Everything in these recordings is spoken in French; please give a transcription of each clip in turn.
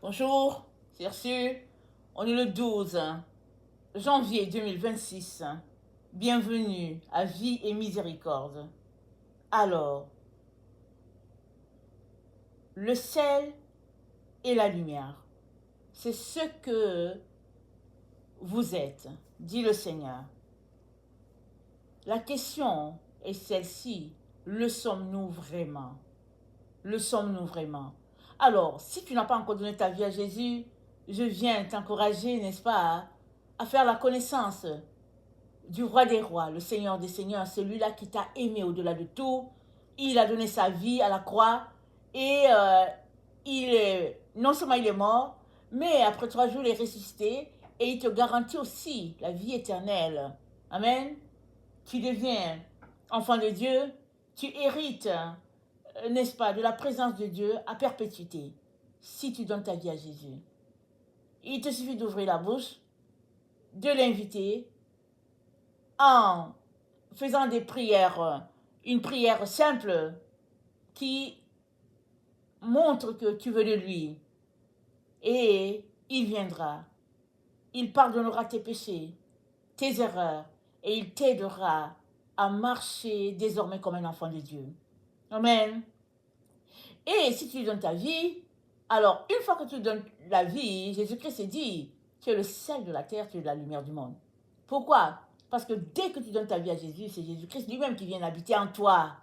Bonjour, c'est reçu. On est le 12 janvier 2026. Bienvenue à Vie et Miséricorde. Alors, le sel et la lumière, c'est ce que vous êtes, dit le Seigneur. La question est celle-ci, le sommes-nous vraiment? Le sommes-nous vraiment? Alors, si tu n'as pas encore donné ta vie à Jésus, je viens t'encourager, n'est-ce pas, à faire la connaissance du roi des rois, le Seigneur des seigneurs, celui-là qui t'a aimé au-delà de tout. Il a donné sa vie à la croix et non seulement il est mort, mais après 3 jours il est ressuscité et il te garantit aussi la vie éternelle. Amen. Tu deviens enfant de Dieu, tu hérites, n'est-ce pas, de la présence de Dieu à perpétuité si tu donnes ta vie à Jésus. Il te suffit d'ouvrir la bouche, de l'inviter en faisant des prières, une prière simple qui montre que tu veux de lui. Et il viendra. Il pardonnera tes péchés, tes erreurs, et il t'aidera à marcher désormais comme un enfant de Dieu. Amen. Et si tu lui donnes ta vie, alors une fois que tu donnes la vie, Jésus-Christ dit, tu es le sel de la terre, tu es la lumière du monde. Pourquoi? Parce que dès que tu donnes ta vie à Jésus, c'est Jésus-Christ lui-même qui vient habiter en toi.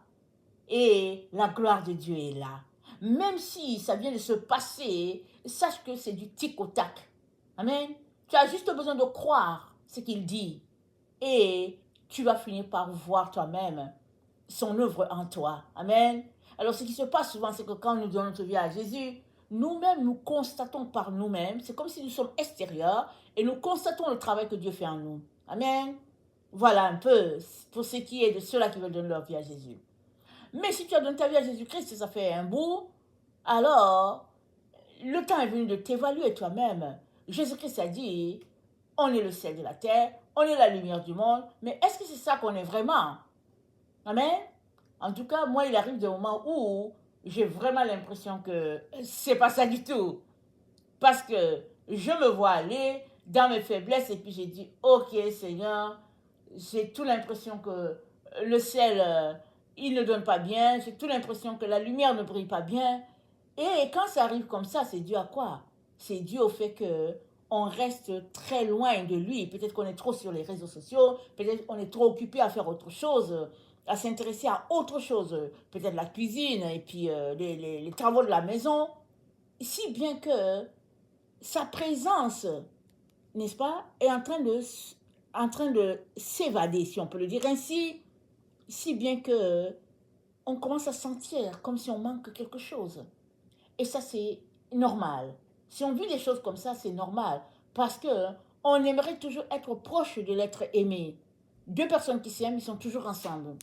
Et la gloire de Dieu est là. Même si ça vient de se passer, sache que c'est du tic au tac. Amen. Tu as juste besoin de croire ce qu'il dit. Et tu vas finir par voir toi-même son œuvre en toi. Amen. Alors ce qui se passe souvent, c'est que quand nous donnons notre vie à Jésus, nous-mêmes, nous constatons par nous-mêmes, c'est comme si nous sommes extérieurs et nous constatons le travail que Dieu fait en nous. Amen. Voilà un peu pour ce qui est de ceux-là qui veulent donner leur vie à Jésus. Mais si tu as donné ta vie à Jésus-Christ et ça fait un bout, alors le temps est venu de t'évaluer toi-même. Jésus-Christ a dit, on est le sel de la terre, on est la lumière du monde, mais est-ce que c'est ça qu'on est vraiment? Amen. En tout cas, moi, il arrive des moments où j'ai vraiment l'impression que c'est pas ça du tout. Parce que je me vois aller dans mes faiblesses et puis j'ai dit, ok Seigneur, j'ai tout l'impression que le ciel, il ne donne pas bien, j'ai tout l'impression que la lumière ne brille pas bien. Et quand ça arrive comme ça, c'est dû à quoi? C'est dû au fait que on reste très loin de lui. Peut-être qu'on est trop sur les réseaux sociaux, peut-être qu'on est trop occupé à faire autre chose, à s'intéresser à autre chose, peut-être la cuisine et puis les travaux de la maison. Si bien que sa présence, n'est-ce pas, est en train de s'évader, si on peut le dire ainsi, si bien que on commence à sentir comme si on manque quelque chose. Et ça, c'est normal. Si on vit les choses comme ça, c'est normal. Parce que on aimerait toujours être proche de l'être aimé. Deux personnes qui s'aiment, ils sont toujours ensemble.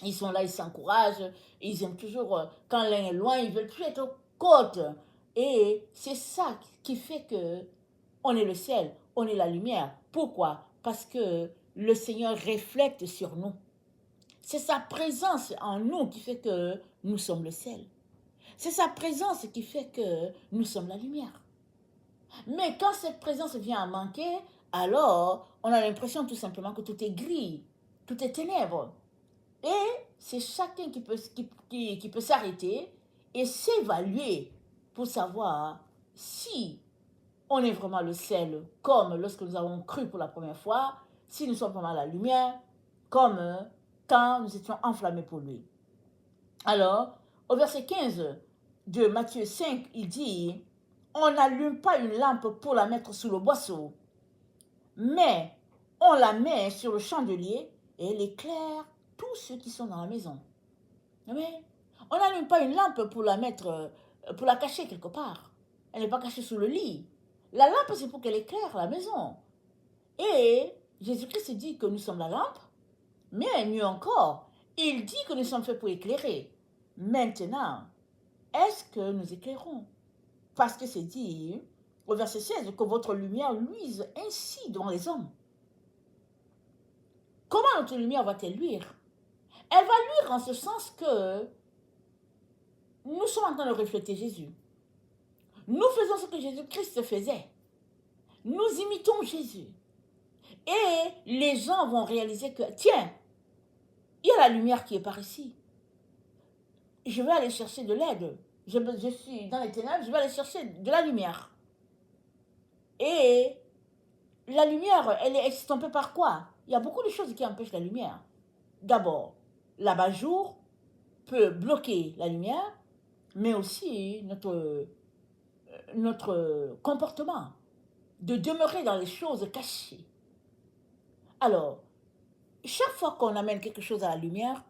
Ils sont là, ils s'encouragent, ils aiment toujours, quand l'un est loin, ils veulent toujours être côte. Et c'est ça qui fait que on est le ciel, on est la lumière. Pourquoi? Parce que le Seigneur reflète sur nous. C'est sa présence en nous qui fait que nous sommes le ciel. C'est sa présence qui fait que nous sommes la lumière. Mais quand cette présence vient à manquer, alors on a l'impression tout simplement que tout est gris, tout est ténèbres. Et c'est chacun qui peut s'arrêter et s'évaluer pour savoir si on est vraiment le sel, comme lorsque nous avons cru pour la première fois, si nous sommes vraiment la lumière, comme quand nous étions enflammés pour lui. Alors, au verset 15 de Matthieu 5, il dit, on n'allume pas une lampe pour la mettre sous le boisseau, mais on la met sur le chandelier et elle éclaire tous ceux qui sont dans la maison. Amen. On n'allume pas une lampe pour la mettre, pour la cacher quelque part. Elle n'est pas cachée sous le lit. La lampe, c'est pour qu'elle éclaire la maison. Et Jésus-Christ dit que nous sommes la lampe, mais mieux encore, il dit que nous sommes faits pour éclairer. Maintenant, est-ce que nous éclairons? Parce que c'est dit au verset 16 que votre lumière luise ainsi devant les hommes. Comment notre lumière va-t-elle luire? Elle va luire en ce sens que nous sommes en train de refléter Jésus. Nous faisons ce que Jésus-Christ faisait. Nous imitons Jésus. Et les gens vont réaliser que, tiens, il y a la lumière qui est par ici. Je vais aller chercher de l'aide. Je suis dans les ténèbres, je vais aller chercher de la lumière. Et la lumière, elle est estompée par quoi? Il y a beaucoup de choses qui empêchent la lumière. D'abord, l'abat-jour peut bloquer la lumière, mais aussi notre comportement de demeurer dans les choses cachées. Alors, chaque fois qu'on amène quelque chose à la lumière,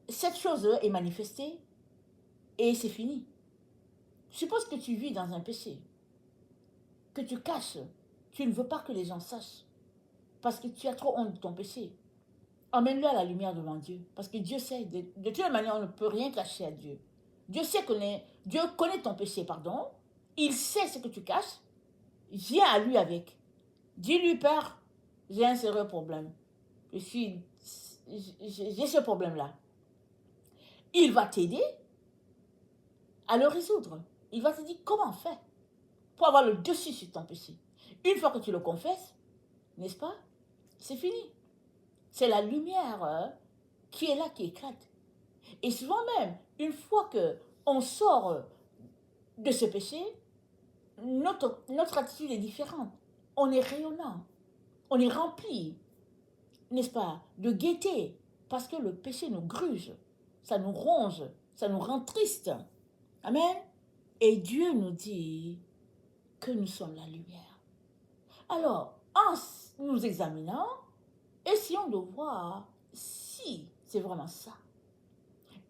cette chose est manifestée et c'est fini. Suppose que tu vis dans un péché, que tu caches, tu ne veux pas que les gens sachent, parce que tu as trop honte de ton péché. Emmène-le à la lumière devant Dieu, parce que Dieu sait, de toute manière, on ne peut rien cacher à Dieu. Dieu connaît ton péché, pardon. Il sait ce que tu caches. Viens à lui avec. Dis-lui, Père, j'ai un sérieux problème. J'ai ce problème-là. Il va t'aider à le résoudre. Il va te dire comment faire pour avoir le dessus sur ton péché. Une fois que tu le confesses, n'est-ce pas? C'est fini. C'est la lumière qui est là, qui éclate. Et souvent même, une fois qu'on sort de ce péché, notre attitude est différente. On est rayonnant. On est rempli, n'est-ce pas, de gaieté. Parce que le péché nous gruge. Ça nous ronge. Ça nous rend triste. Amen. Et Dieu nous dit que nous sommes la lumière. Alors, en nous examinant, essayons de voir si c'est vraiment ça.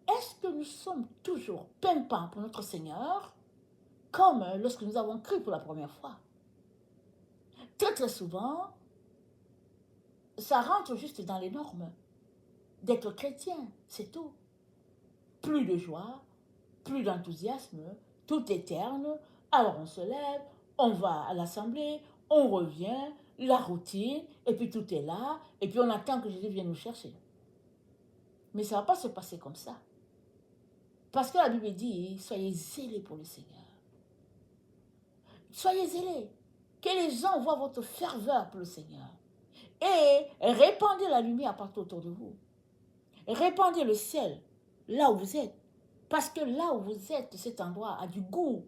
Est-ce que nous sommes toujours pimpants pour notre Seigneur, comme lorsque nous avons cru pour la première fois? Très très souvent, ça rentre juste dans les normes d'être chrétien, c'est tout. Plus de joie, plus d'enthousiasme, tout est terne. Alors on se lève, on va à l'assemblée, on revient, la routine, et puis tout est là, et puis on attend que Jésus vienne nous chercher. Mais ça ne va pas se passer comme ça. Parce que la Bible dit, soyez zélés pour le Seigneur. Soyez zélés. Que les gens voient votre ferveur pour le Seigneur. Et répandez la lumière partout autour de vous. Répandez le ciel là où vous êtes. Parce que là où vous êtes, cet endroit a du goût.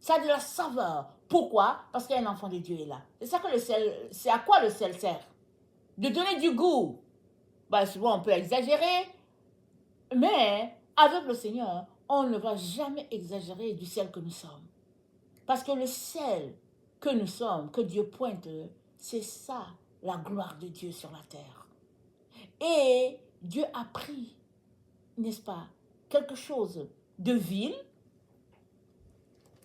Ça a de la saveur. Pourquoi? Parce qu'un enfant de Dieu est là. C'est ça que le sel, c'est à quoi le sel sert? De donner du goût. Ben, souvent on peut exagérer, mais avec le Seigneur, on ne va jamais exagérer du sel que nous sommes. Parce que le sel que nous sommes, que Dieu pointe, c'est ça, la gloire de Dieu sur la terre. Et Dieu a pris, n'est-ce pas, quelque chose de vil,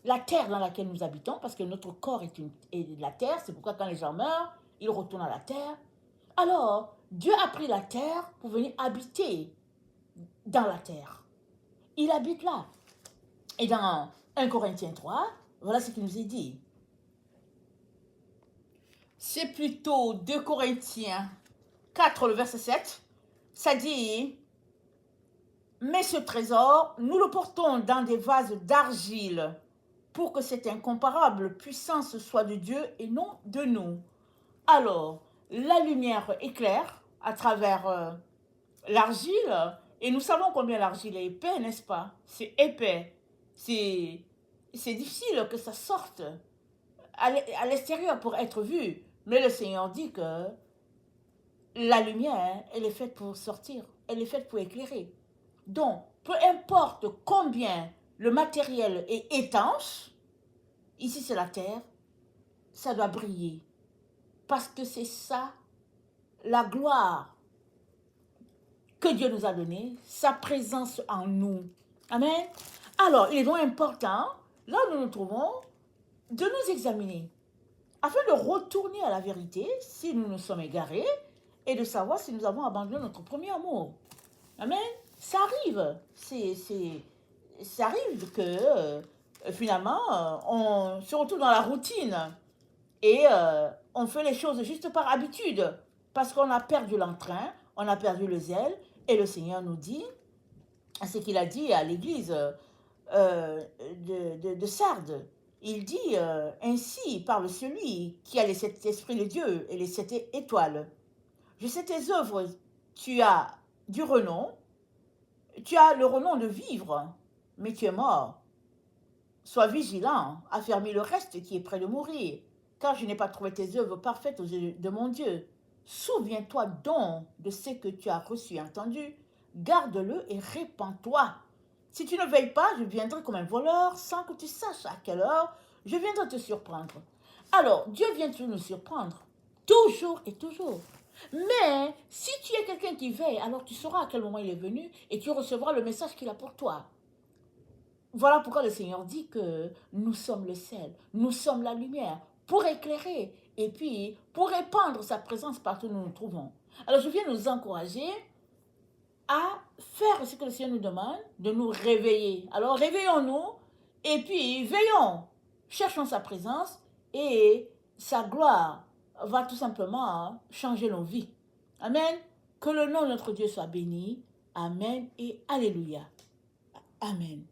la terre dans laquelle nous habitons, parce que notre corps est de la terre, c'est pourquoi quand les gens meurent, ils retournent à la terre. Alors, Dieu a pris la terre pour venir habiter dans la terre. Il habite là. Et dans 1 Corinthiens 3, voilà ce qu'il nous est dit. C'est plutôt 2 Corinthiens 4, le verset 7. Ça dit, mais ce trésor, nous le portons dans des vases d'argile pour que cette incomparable puissance soit de Dieu et non de nous. Alors, la lumière éclaire à travers l'argile, et nous savons combien l'argile est épais, n'est-ce pas? C'est épais. C'est difficile que ça sorte à l'extérieur pour être vu. Mais le Seigneur dit que la lumière, elle est faite pour sortir. Elle est faite pour éclairer. Donc, peu importe combien le matériel est étanche, ici c'est la terre, ça doit briller. Parce que c'est ça, la gloire que Dieu nous a donnée, sa présence en nous. Amen. Alors, il est donc important, là où nous nous trouvons, de nous examiner, afin de retourner à la vérité si nous nous sommes égarés, et de savoir si nous avons abandonné notre premier amour. Amen. Ça arrive. Ça arrive que finalement, on se retrouve dans la routine et on fait les choses juste par habitude, parce qu'on a perdu l'entrain, on a perdu le zèle, et le Seigneur nous dit, ce qu'il a dit à l'Église de Sardes. Il dit, ainsi parle celui qui a les 7 esprits de Dieu et les 7 étoiles. Je sais tes œuvres, tu as du renom, tu as le renom de vivre, mais tu es mort. Sois vigilant, affermis le reste qui est près de mourir, car je n'ai pas trouvé tes œuvres parfaites aux yeux de mon Dieu. Souviens-toi donc de ce que tu as reçu et entendu, garde-le et répands-toi. Si tu ne veilles pas, je viendrai comme un voleur sans que tu saches à quelle heure je viendrai te surprendre. Alors, Dieu vient toujours nous surprendre, toujours et toujours. Mais si tu es quelqu'un qui veille, alors tu sauras à quel moment il est venu et tu recevras le message qu'il a pour toi. Voilà pourquoi le Seigneur dit que nous sommes le sel, nous sommes la lumière pour éclairer et puis pour répandre sa présence partout où nous nous trouvons. Alors je viens nous encourager à faire ce que le Seigneur nous demande, de nous réveiller. Alors réveillons-nous et puis veillons, cherchons sa présence et sa gloire va tout simplement changer nos vies. Amen. Que le nom de notre Dieu soit béni. Amen et alléluia. Amen.